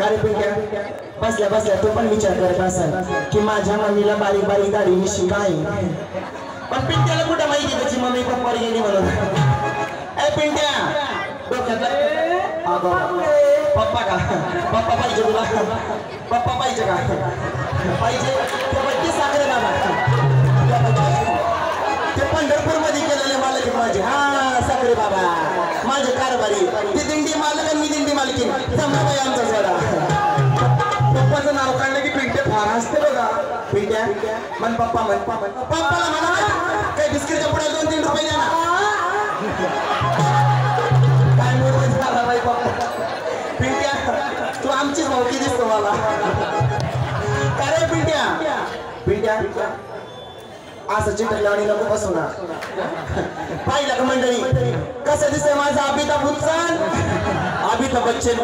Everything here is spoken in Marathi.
अरे पिंट्या बसल्या बसल्या तो पण विचार करत असेल की माझ्या मम्मीला बारीक बारीक दाढी मिशी नाही, पण पिंट्याला कुठं माहिती त्याची मम्मी पप्पावर गेली म्हणून. ए पिंट्या डोक्यातला पप्पा का पप्पा पाहिजे तुला, पप्पा पाहिजे का पाहिजे ते साखरे बाबा ते पंढरपूर मध्ये केलेले मालक माझे. हा साखरे बाबा माझे कारभारी ते दिंडी मालक आणि मी दिंडी मालकीन जमला आमचा सोडा. पप्पाचं नाव काढलं की पिंट्या फार असते बघा. पिंट्या मन पप्पा मन पप्पाला म्हणा काही बिस्किटच्या पुढे 2-3 रुपये द्या ना. काय मोठं झाला बाई पप्पा. पिंट्या तू आमचीच भावकी दिसतो मला. काय रे पिंट्या असं चिटकल्यावानी नको बसू ना. पाहिलं का मंडळी कसं दिसतंय माझा अमिताभ बच्चन.